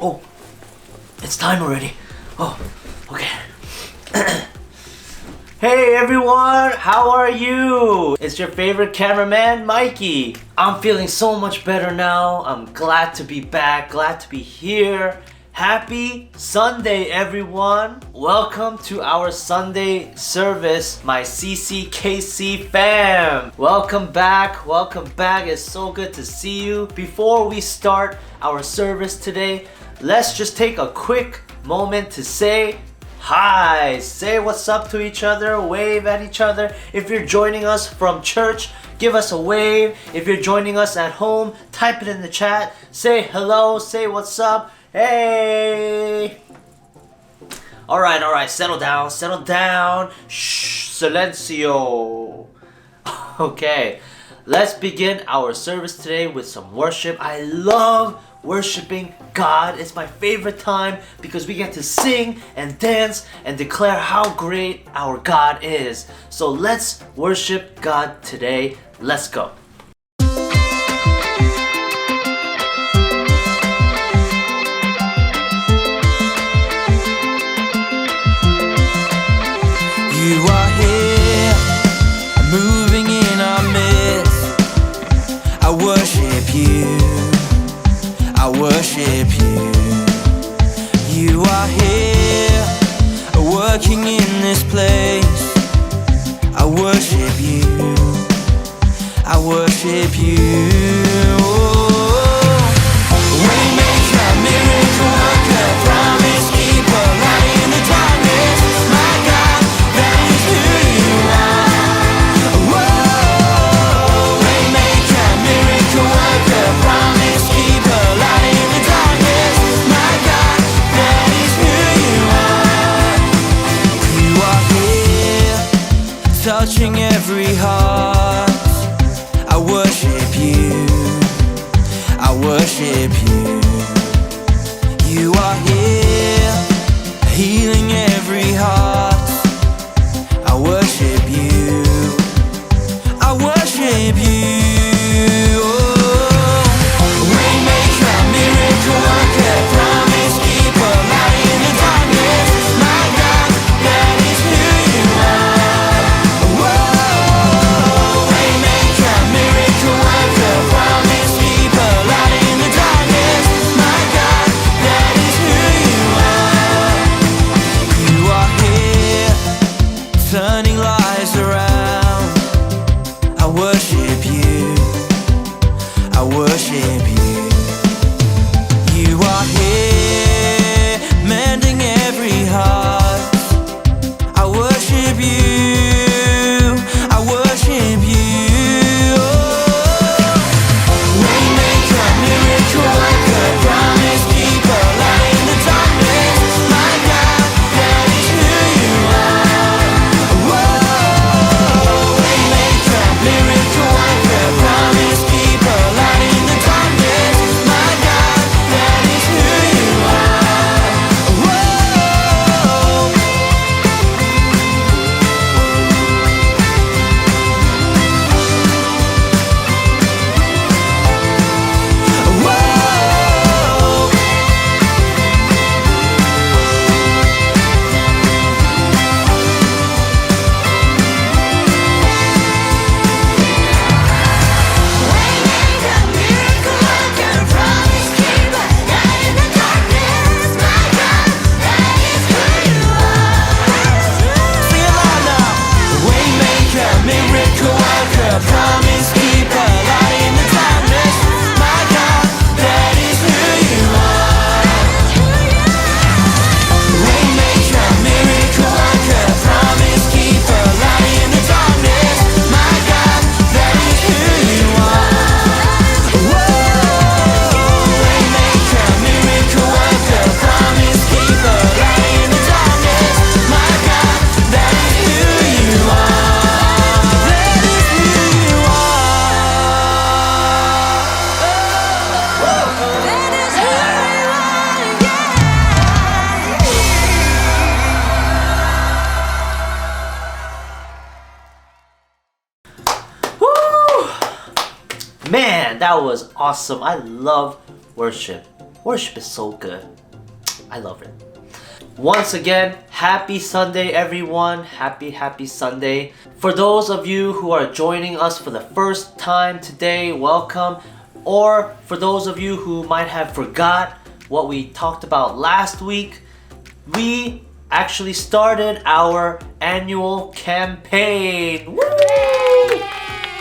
Oh, it's time already. Oh, okay. Hey everyone, how are you? It's your favorite cameraman, Mikey. I'm feeling so much better now. I'm glad to be back, glad to be here. Happy Sunday, everyone. Welcome to our Sunday service, my CCKC fam. Welcome back, welcome back. It's so good to see you. Before we start our service today, let's just take a quick moment to say hi. Say what's up to each other, wave at each other. If you're joining us from church, give us a wave. If you're joining us at home, type it in the chat. Say hello, say what's up. Hey! Alright, settle down. Shh, silencio. Okay, let's begin our service today with some worship. I love worshiping God. It's my favorite time because we get to sing and dance and declare how great our God is. So let's worship God today. Let's go. You are here, moving in our midst. I worship you, I worship you. You are here, working in this place. I worship you, I worship you. Waymaker, miracle worker, promise keeper, light in the darkness. My God, that is who you are. Whoa, waymaker, miracle worker, promise keeper, light in the darkness. My God, that is who you are. You are here, touching every heart. I worship you, I worship you. You are here, healing every heart. I worship you, I worship you. Waymaker, miracle worker, promise keeper, light in the darkness. My God, that is who you are. Whoa, waymaker, miracle worker, promise keeper, light in the darkness. My God, that is who you are. You are here, turning lives around. I worship you, I worship you. You are here, mending every heart. I worship you, I worship you. Waymaker, miracle worker, promise keeper, light in the darkness. My God, that is who you are. Whoa, waymaker, miracle worker, promise keeper, light in the darkness. My God, that is who you are. Whoa. Whoa. Waymaker, miracle worker, promise keeper, light in the darkness. My God, that is who you are. Sing it loud now. Waymaker, miracle worker, promise keeper, light in the darkness. My God, that is who you are. Waymaker, miracle worker, promise keeper, light in the darkness. My God, that is who you are. Whoa, waymaker, miracle worker, promise keeper, light in the darkness. My God, that is who you are. That is who you Man, that was awesome. I love worship. Worship is so good. I love it. Once again, happy Sunday everyone. Happy Sunday. For those of you who are joining us for the first time today, welcome. Or for those of you who might have forgot what we talked about last week, we actually started our annual campaign. Woo!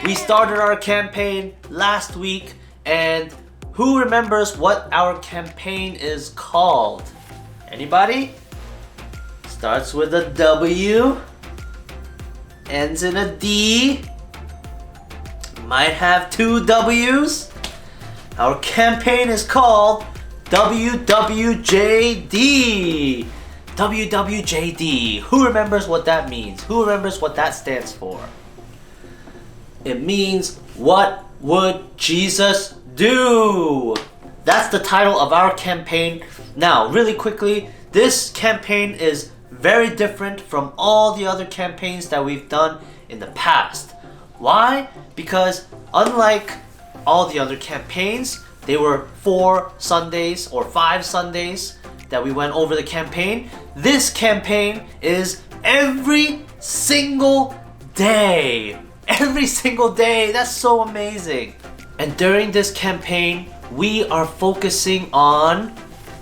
We started our campaign last week, and who remembers what our campaign is called? Anybody? Starts with a W, ends in a D, might have two W's. Our campaign is called WWJD. WWJD. Who remembers what that means? Who remembers what that stands for? It means, what would Jesus do? That's the title of our campaign. Now, really quickly, this campaign is very different from all the other campaigns that we've done in the past. Why? Because unlike all the other campaigns, they were 4 Sundays or 5 Sundays that we went over the campaign. This campaign is every single day. Every single day. That's so amazing. And during this campaign, we are focusing on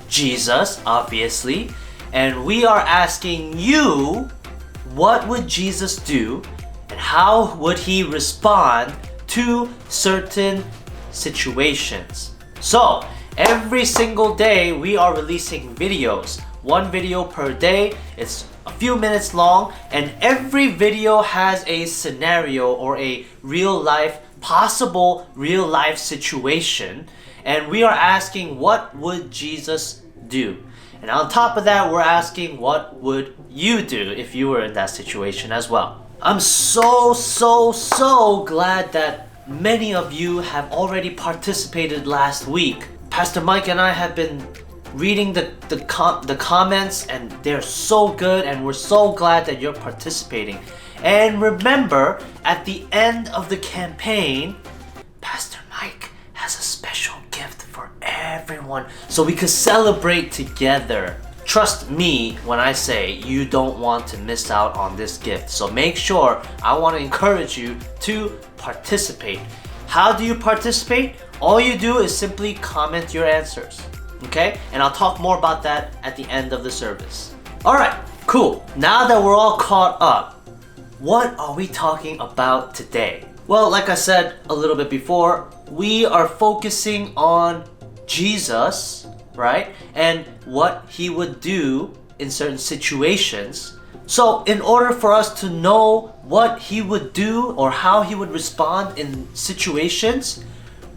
Jesus, obviously, and we are asking you, what would Jesus do and how would he respond to certain situations? So, every single day we are releasing videos. 1 video per day. It's a few minutes long, and every video has a scenario or a possible real life situation, and we are asking, what would Jesus do? And on top of that, we're asking, what would you do if you were in that situation as well? I'm so glad that many of you have already participated last week. Pastor Mike and I have been reading the comments, and they're so good, and we're so glad that you're participating. And remember, at the end of the campaign, Pastor Mike has a special gift for everyone so we could celebrate together. Trust me when I say you don't want to miss out on this gift. So make sure, I want to encourage you to participate. How do you participate? All you do is simply comment your answers. Okay? And I'll talk more about that at the end of the service. Alright, cool. Now that we're all caught up, what are we talking about today? Well, like I said a little bit before, we are focusing on Jesus, right? And what he would do in certain situations. So, in order for us to know what he would do or how he would respond in situations,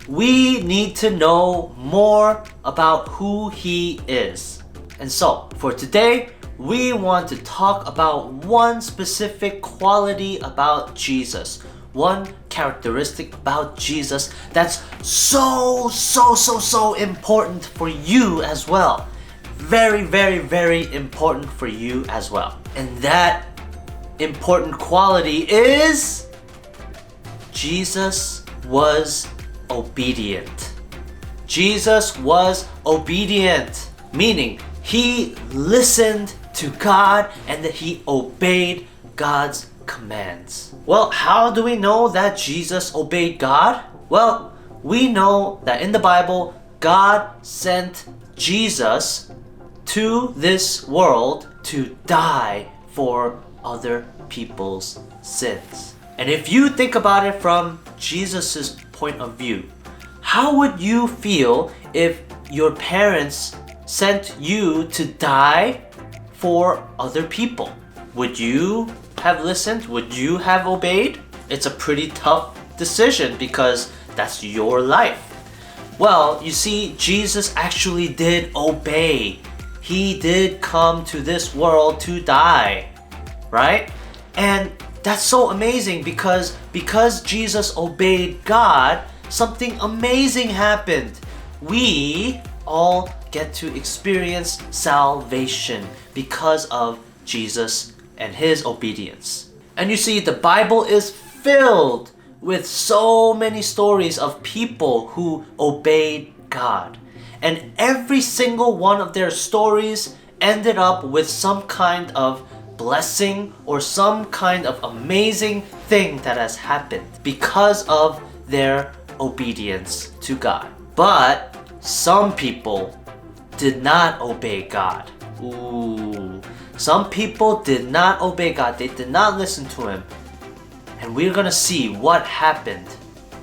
we need to know more about who he is. And so, for today, we want to talk about one specific quality about Jesus. One characteristic about Jesus that's so important for you as well. Very important for you as well. And that important quality is Jesus was obedient. Jesus was obedient, meaning he listened to God and that he obeyed God's commands. Well, how do we know that Jesus obeyed God? Well, we know that in the Bible, God sent Jesus to this world to die for other people's sins. And if you think about it from Jesus' point of view, how would you feel if your parents sent you to die for other people? Would you have listened? Would you have obeyed? It's a pretty tough decision because that's your life. Well, you see, Jesus actually did obey. He did come to this world to die, right? And that's so amazing because Jesus obeyed God, something amazing happened. We all get to experience salvation because of Jesus and his obedience. And you see, the Bible is filled with so many stories of people who obeyed God. And every single one of their stories ended up with some kind of blessing or some kind of amazing thing that has happened because of their obedience to God. But some people did not obey God. Some people did not obey God. They did not listen to Him. And we're gonna see what happened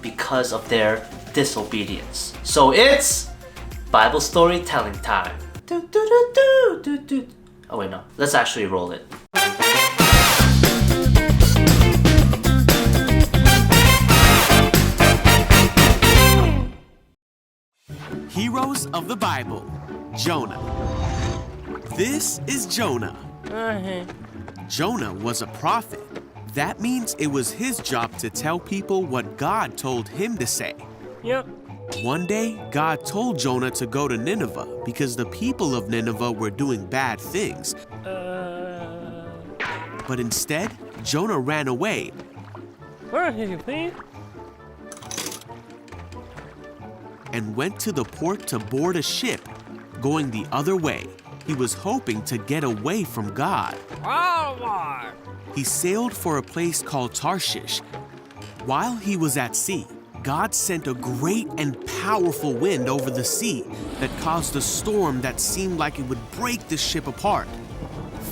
because of their disobedience. So it's Bible storytelling time. Oh wait, no. Let's actually roll it. Heroes of the Bible, Jonah. This is Jonah. Jonah was a prophet. That means it was his job to tell people what God told him to say. Yep. One day, God told Jonah to go to Nineveh because the people of Nineveh were doing bad things. But instead, Jonah ran away. Where are you, please? And went to the port to board a ship, going the other way. He was hoping to get away from God. He sailed for a place called Tarshish. While he was at sea, God sent a great and powerful wind over the sea that caused a storm that seemed like it would break the ship apart.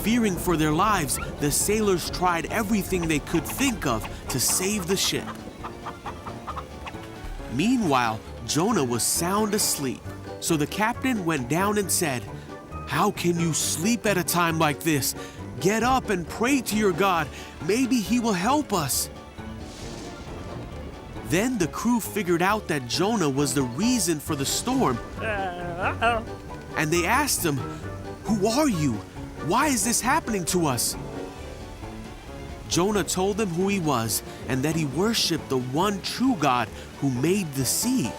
Fearing for their lives, the sailors tried everything they could think of to save the ship. Meanwhile, Jonah was sound asleep, so the captain went down and said, "How can you sleep at a time like this? Get up and pray to your God. Maybe He will help us." Then the crew figured out that Jonah was the reason for the storm, and they asked him, "Who are you? Why is this happening to us?" Jonah told them who he was and that he worshiped the one true God who made the sea.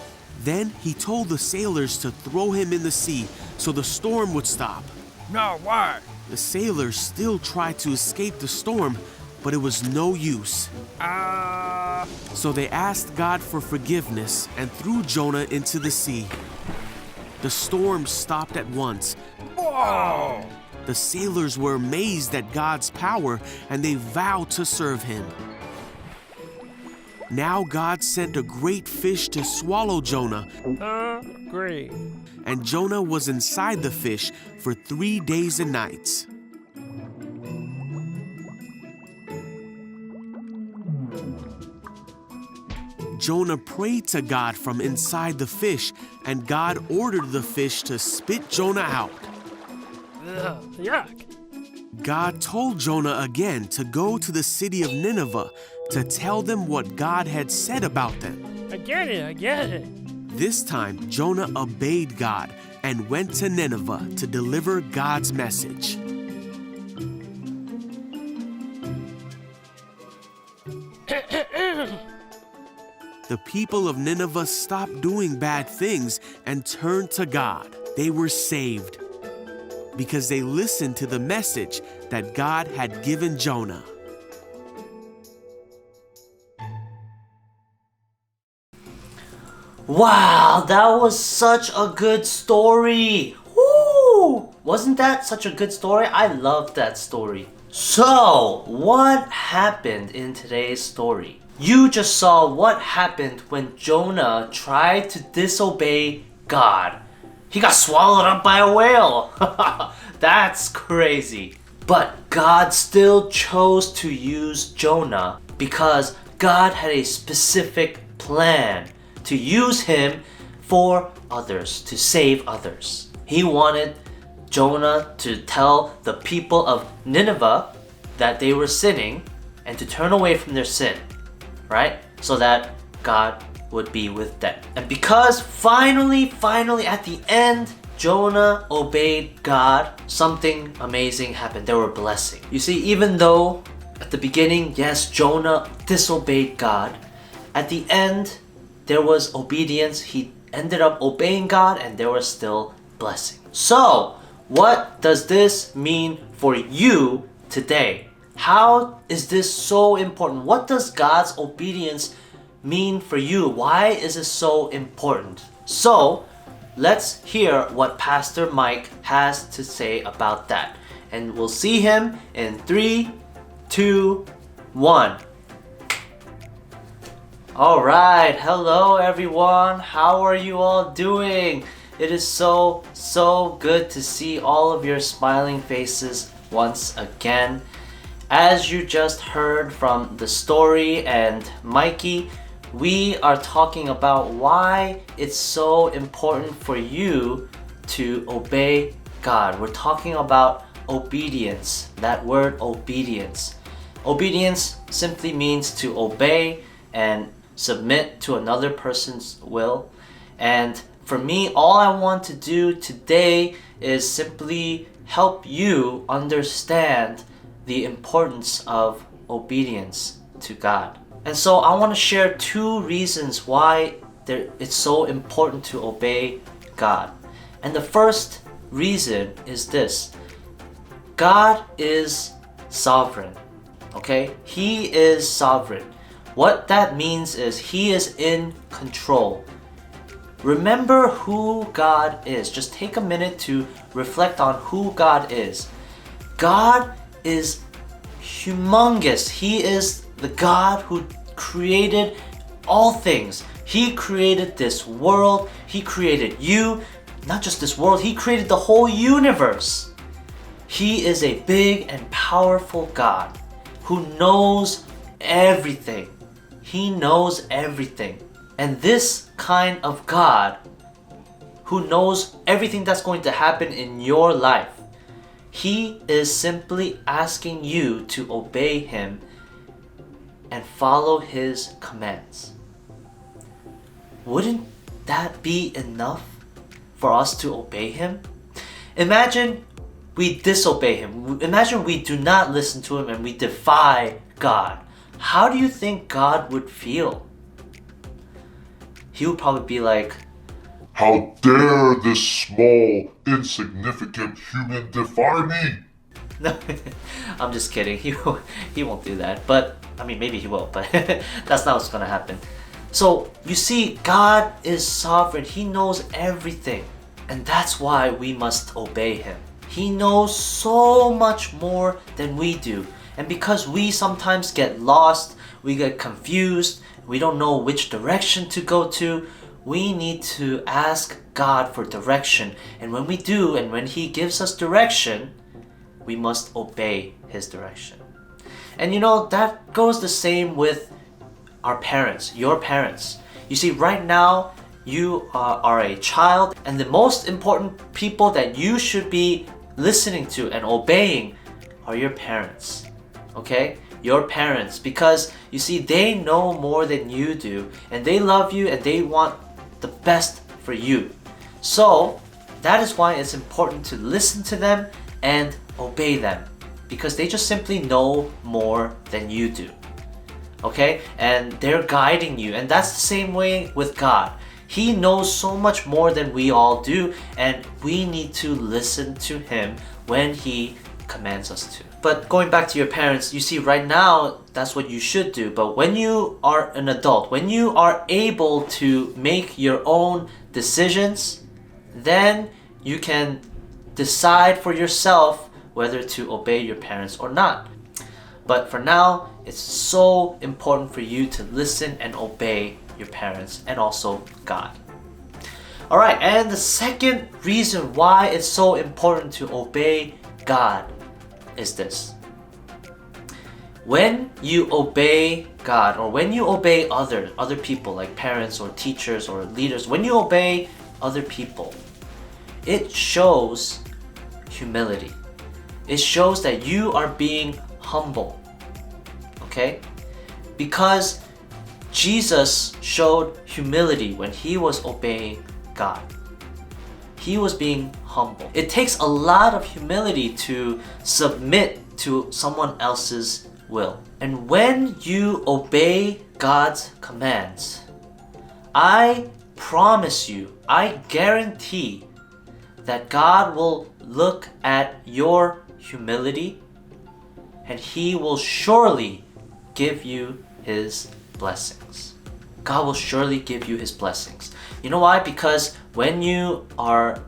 Then he told the sailors to throw him in the sea so the storm would stop. No, why? The sailors still tried to escape the storm, but it was no use. So they asked God for forgiveness and threw Jonah into the sea. The storm stopped at once. Whoa! The sailors were amazed at God's power and they vowed to serve Him. Now God sent a great fish to swallow Jonah. Great. And Jonah was inside the fish for 3 days and nights. Jonah prayed to God from inside the fish, and God ordered the fish to spit Jonah out. Yuck. God told Jonah again to go to the city of Nineveh to tell them what God had said about them. I get it. This time, Jonah obeyed God and went to Nineveh to deliver God's message. The people of Nineveh stopped doing bad things and turned to God. They were saved because they listened to the message that God had given Jonah. Wow, that was such a good story. Woo! Wasn't that such a good story? I loved that story. So, what happened in today's story? You just saw what happened when Jonah tried to disobey God. He got swallowed up by a whale. That's crazy. But God still chose to use Jonah because God had a specific plan to use him for others, to save others. He wanted Jonah to tell the people of Nineveh that they were sinning and to turn away from their sin, right? So that God would be with them. And because finally at the end, Jonah obeyed God, something amazing happened. There were blessings. You see, even though at the beginning, yes, Jonah disobeyed God, at the end, there was obedience. He ended up obeying God and there was still blessing. So, what does this mean for you today? How is this so important? What does God's obedience mean for you? Why is it so important? So, let's hear what Pastor Mike has to say about that. And we'll see him in 3, 2, 1. Alright, hello everyone. How are you all doing? It is so good to see all of your smiling faces once again. As you just heard from the story and Mikey, we are talking about why it's so important for you to obey God. We're talking about obedience, that word obedience. Obedience simply means to obey and submit to another person's will. And for me, all I want to do today is simply help you understand the importance of obedience to God. And so I want to share 2 reasons why it's so important to obey God. And the first reason is this: God is sovereign. Okay? He is sovereign. What that means is He is in control. Remember who God is. Just take a minute to reflect on who God is. God is humongous. He is the God who created all things. He created this world. He created you. Not just this world, He created the whole universe. He is a big and powerful God who knows everything. He knows everything. And this kind of God who knows everything that's going to happen in your life, He is simply asking you to obey Him and follow His commands. Wouldn't that be enough for us to obey Him? Imagine we disobey Him. Imagine we do not listen to Him and we defy God. How do you think God would feel? He would probably be like, "How dare this small, insignificant human defy me?" no, I'm just kidding. He won't do that. But, I mean, maybe He will, but that's not what's gonna happen. So, you see, God is sovereign. He knows everything. And that's why we must obey Him. He knows so much more than we do. And because we sometimes get lost, we get confused, we don't know which direction to go to, we need to ask God for direction. And when we do, and when He gives us direction, we must obey His direction. And you know, that goes the same with our parents, your parents. You see, right now, you are a child, and the most important people that you should be listening to and obeying are your parents. Okay? Your parents, because you see, they know more than you do, and they love you and they want the best for you. So that is why it's important to listen to them and obey them, because they just simply know more than you do. Okay? And they're guiding you, and that's the same way with God. He knows so much more than we all do, and we need to listen to Him when He commands us to. But going back to your parents, you see, right now, that's what you should do. But when you are an adult, when you are able to make your own decisions, then you can decide for yourself whether to obey your parents or not. But for now, it's so important for you to listen and obey your parents and also God. Alright, and the second reason why it's so important to obey God is this. When you obey God, or when you obey other people like parents or teachers or leaders, when you obey other people, it shows humility. It shows that you are being humble. Okay? Because Jesus showed humility when He was obeying God. He was being humble. It takes a lot of humility to submit to someone else's will. And when you obey God's commands, I promise you, I guarantee that God will look at your humility and He will surely give you His blessings. God will surely give you His blessings. You know why? Because when you are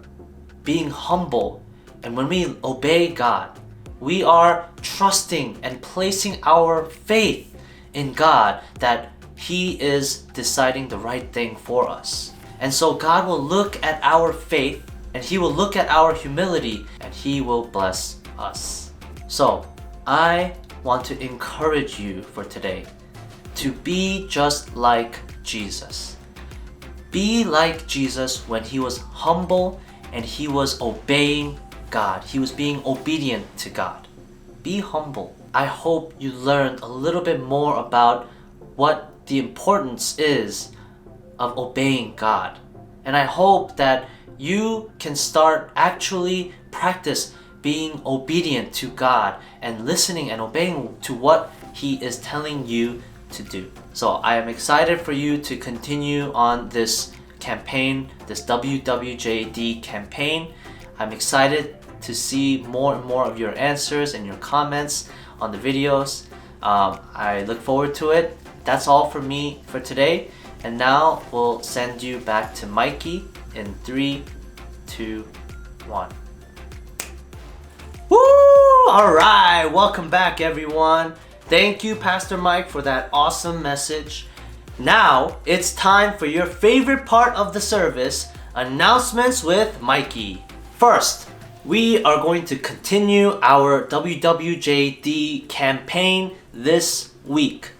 being humble and when we obey God, we are trusting and placing our faith in God that He is deciding the right thing for us. And so God will look at our faith and He will look at our humility and He will bless us. So I want to encourage you for today to be just like Jesus. Be like Jesus when He was humble and He was obeying God. He was being obedient to God. Be humble. I hope you learned a little bit more about what the importance is of obeying God. And I hope that you can start actually practice being obedient to God and listening and obeying to what He is telling you to do. So I am excited for you to continue on this campaign, this WWJD campaign. I'm excited to see more and more of your answers and your comments on the videos. I look forward to it. That's all for me for today. And now we'll send you back to Mikey in 3, 2, 1. Woo! Alright, welcome back everyone. Thank you, Pastor Mike, for that awesome message. Now, it's time for your favorite part of the service, announcements with Mikey. First, we are going to continue our WWJD campaign this week.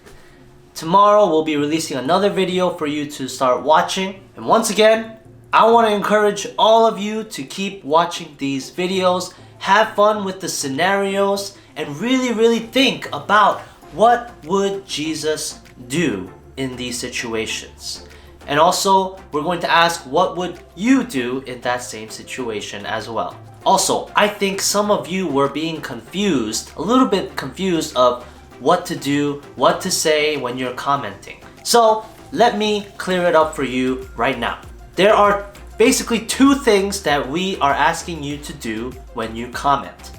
Tomorrow, we'll be releasing another video for you to start watching. And once again, I want to encourage all of you to keep watching these videos, have fun with the scenarios, and really think about what would Jesus do in these situations. And also, we're going to ask what would you do in that same situation as well. Also, I think some of you were being confused, a little bit confused of what to do, what to say when you're commenting. So, let me clear it up for you right now. There are basically 2 things that we are asking you to do when you comment.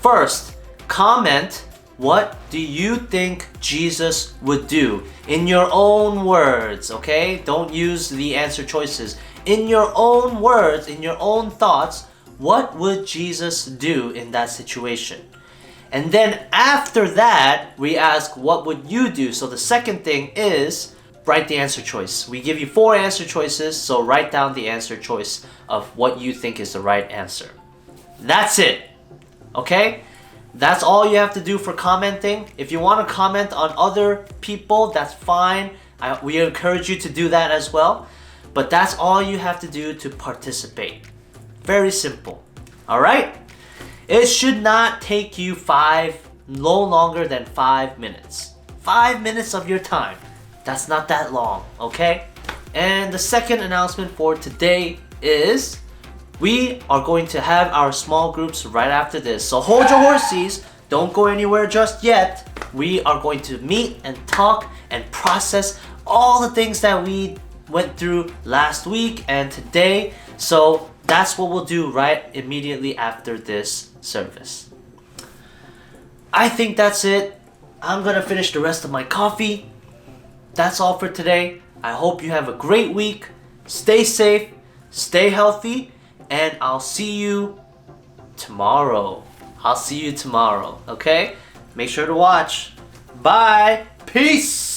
First, comment what do you think Jesus would do in your own words, okay? Don't use the answer choices. In your own words, in your own thoughts, what would Jesus do in that situation? And then after that, we ask what would you do? So the second thing is write the answer choice. We give you 4 answer choices, so write down the answer choice of what you think is the right answer. That's it. Okay? That's all you have to do for commenting. If you want to comment on other people, that's fine. We encourage you to do that as well. But that's all you have to do to participate. Very simple. Alright? It should not take you no longer than 5 minutes. 5 minutes of your time. That's not that long, okay? And the second announcement for today is we are going to have our small groups right after this. So hold your horses, don't go anywhere just yet. We are going to meet and talk and process all the things that we went through last week and today. So that's what we'll do right immediately after this service. I think that's it. I'm gonna finish the rest of my coffee. That's all for today. I hope you have a great week. Stay safe, stay healthy, and I'll see you tomorrow. Okay? Make sure to watch. Bye. Peace.